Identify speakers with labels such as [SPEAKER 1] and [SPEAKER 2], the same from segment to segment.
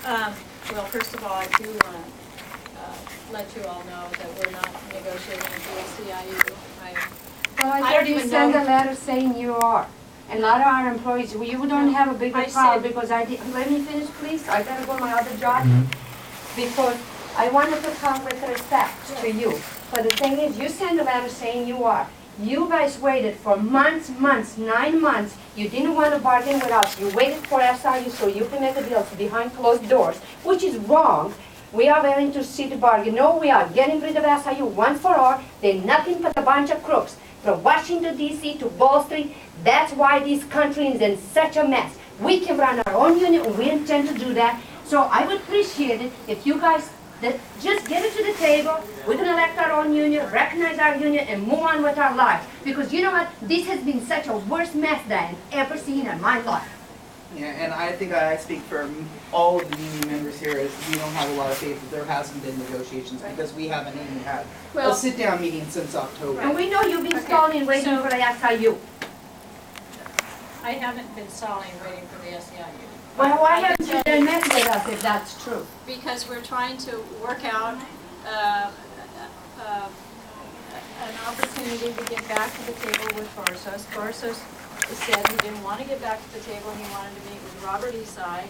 [SPEAKER 1] Well, first of all, I do want to let you all know that we're not negotiating with the SEIU.
[SPEAKER 2] Well,
[SPEAKER 1] I
[SPEAKER 2] I
[SPEAKER 1] don't
[SPEAKER 2] thought you
[SPEAKER 1] even
[SPEAKER 2] sent
[SPEAKER 1] know.
[SPEAKER 2] a letter saying you are. And a lot of our employees, you don't have a bigger
[SPEAKER 1] I
[SPEAKER 2] problem
[SPEAKER 1] said-
[SPEAKER 2] because I did, let me finish please, I gotta go to my other job. Because I wanted to come with respect to you. But the thing is, you sent a letter saying you are. You guys waited for months, 9 months. You didn't want to bargain with us. You waited for SIU so you can make a deal behind closed doors, which is wrong. We are willing to see the bargain. No, we are getting rid of SIU once for all. They're nothing but a bunch of crooks. From Washington, D.C. to Wall Street, that's why this country is in such a mess. We can run our own union, and we intend to do that. So I would appreciate it if you guys just get it to the table. We're going to elect our own union, recognize our union, and move on with our lives. Because you know what? This has been such a worst mess that I've ever seen in my life.
[SPEAKER 3] Yeah, and I think I speak for all of the union members here is we don't have a lot of faith that there hasn't been negotiations because we haven't even had a sit-down meeting since October.
[SPEAKER 2] And we know you've been stalling, waiting for the SIU.
[SPEAKER 1] I haven't been stalling waiting for the SEIU.
[SPEAKER 2] Well, why
[SPEAKER 1] I can
[SPEAKER 2] haven't you
[SPEAKER 1] tell
[SPEAKER 2] done met with us if that's true?
[SPEAKER 1] Because we're trying to work out an opportunity to get back to the table with Barsos. Barsos said he didn't want to get back to the table, he wanted to meet with Robert Esai.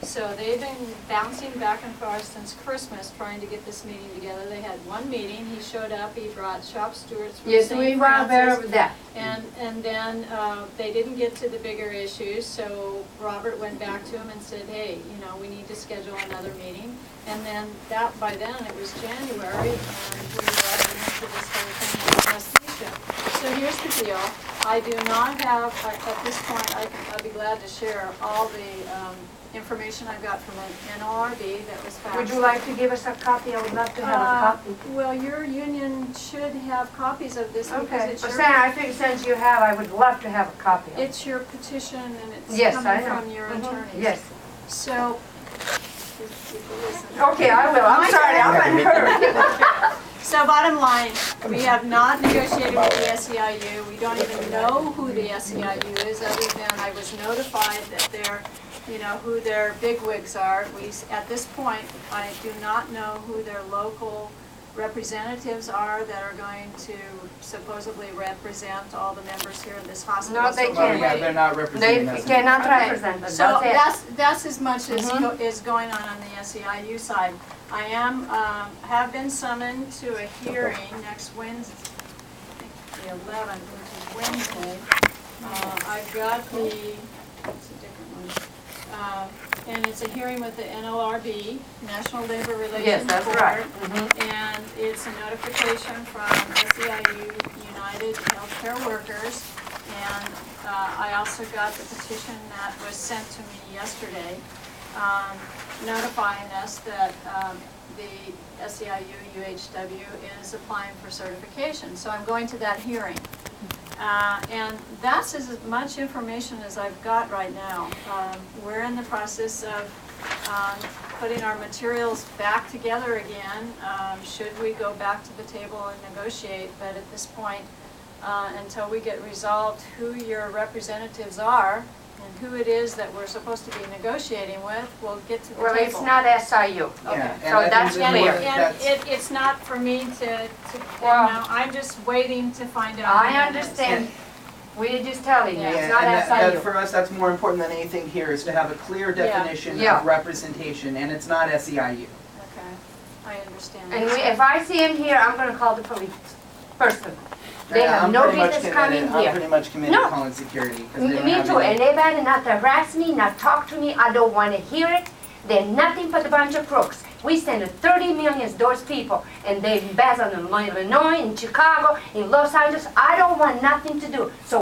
[SPEAKER 1] So they've been bouncing back and forth since Christmas trying to get this meeting together. They had one meeting, he showed up, he brought shop stewards from
[SPEAKER 2] Yes,
[SPEAKER 1] St.
[SPEAKER 2] we were aware
[SPEAKER 1] Francis.
[SPEAKER 2] of that.
[SPEAKER 1] And then they didn't get to the bigger issues, so Robert went back to him and said, hey, you know, we need to schedule another meeting. And then by then it was January, and we were running into this whole thing with anesthesia. So here's the deal. I do not have, at this point, I'd be glad to share all the information I got from an NLRB that was faxed.
[SPEAKER 2] Would you like to give us a copy? I would love to have a copy.
[SPEAKER 1] Well, your union should have copies of this because
[SPEAKER 2] Okay,
[SPEAKER 1] it's
[SPEAKER 2] but
[SPEAKER 1] your...
[SPEAKER 2] Sam, I think since you have, I would love to have a copy of it.
[SPEAKER 1] It's your petition and it's
[SPEAKER 2] Yes, I
[SPEAKER 1] coming
[SPEAKER 2] know.
[SPEAKER 1] from your
[SPEAKER 2] Mhm.
[SPEAKER 1] attorneys.
[SPEAKER 2] Yes.
[SPEAKER 1] So, if you listen.
[SPEAKER 2] Okay, I will. I'm sorry, I'm unheard.
[SPEAKER 1] So bottom line, we have not negotiated with the SEIU. We don't even know who the SEIU is other than I was notified that they're, you know, who their bigwigs are. At this point, I do not know who their local representatives are that are going to supposedly represent all the members here in this hospital.
[SPEAKER 2] No, they
[SPEAKER 1] So
[SPEAKER 2] can't.
[SPEAKER 1] we're
[SPEAKER 3] Yeah, they're not representing
[SPEAKER 2] They
[SPEAKER 3] us.
[SPEAKER 2] cannot
[SPEAKER 1] Okay.
[SPEAKER 2] represent us,
[SPEAKER 1] So
[SPEAKER 2] that's it.
[SPEAKER 1] that's as much as is going on the SEIU side. I have been summoned to a hearing next Wednesday, the 11th, which is Wednesday. I've got it's a different one. And it's a hearing with the NLRB, National Labor Relations
[SPEAKER 2] Yes, that's
[SPEAKER 1] Board.
[SPEAKER 2] right. Mhm.
[SPEAKER 1] And it's a notification from SEIU United Healthcare Workers. And I also got the petition that was sent to me yesterday notifying us that the SEIU UHW is applying for certification. So I'm going to that hearing. And that's as much information as I've got right now. We're in the process of putting our materials back together again, should we go back to the table and negotiate. But at this point, until we get resolved who your representatives are and who it is that we're supposed to be negotiating with, we'll get to the
[SPEAKER 2] Well,
[SPEAKER 1] table.
[SPEAKER 2] it's not SIU.
[SPEAKER 3] Yeah,
[SPEAKER 1] Okay.
[SPEAKER 3] and
[SPEAKER 2] So
[SPEAKER 3] I think
[SPEAKER 2] that's
[SPEAKER 3] that
[SPEAKER 2] clear.
[SPEAKER 1] And it's not for me to
[SPEAKER 2] Well-
[SPEAKER 1] you know, I'm just waiting to find out. who
[SPEAKER 2] I
[SPEAKER 1] that is.
[SPEAKER 2] understand. We're just telling you,
[SPEAKER 1] Yeah.
[SPEAKER 2] it's not
[SPEAKER 3] and
[SPEAKER 2] SIU.
[SPEAKER 3] for us, that's more important than anything here is to have a clear definition
[SPEAKER 2] Yeah.
[SPEAKER 3] of representation, and it's not SEIU.
[SPEAKER 1] Okay, I understand.
[SPEAKER 2] And if I see him here, I'm gonna call the police, personally. They
[SPEAKER 3] And
[SPEAKER 2] have
[SPEAKER 3] I'm
[SPEAKER 2] no
[SPEAKER 3] pretty much
[SPEAKER 2] business
[SPEAKER 3] committed-
[SPEAKER 2] coming
[SPEAKER 3] I'm
[SPEAKER 2] here.
[SPEAKER 3] pretty much committed
[SPEAKER 2] No.
[SPEAKER 3] to calling security. 'Cause they don't
[SPEAKER 2] Me
[SPEAKER 3] have
[SPEAKER 2] too,
[SPEAKER 3] any-
[SPEAKER 2] and they better not harass me, not talk to me, I don't wanna hear it. They're nothing but a bunch of crooks. We send 30 million to those people, and they embezzle in Illinois, in Chicago, in Los Angeles. I don't want nothing to do. So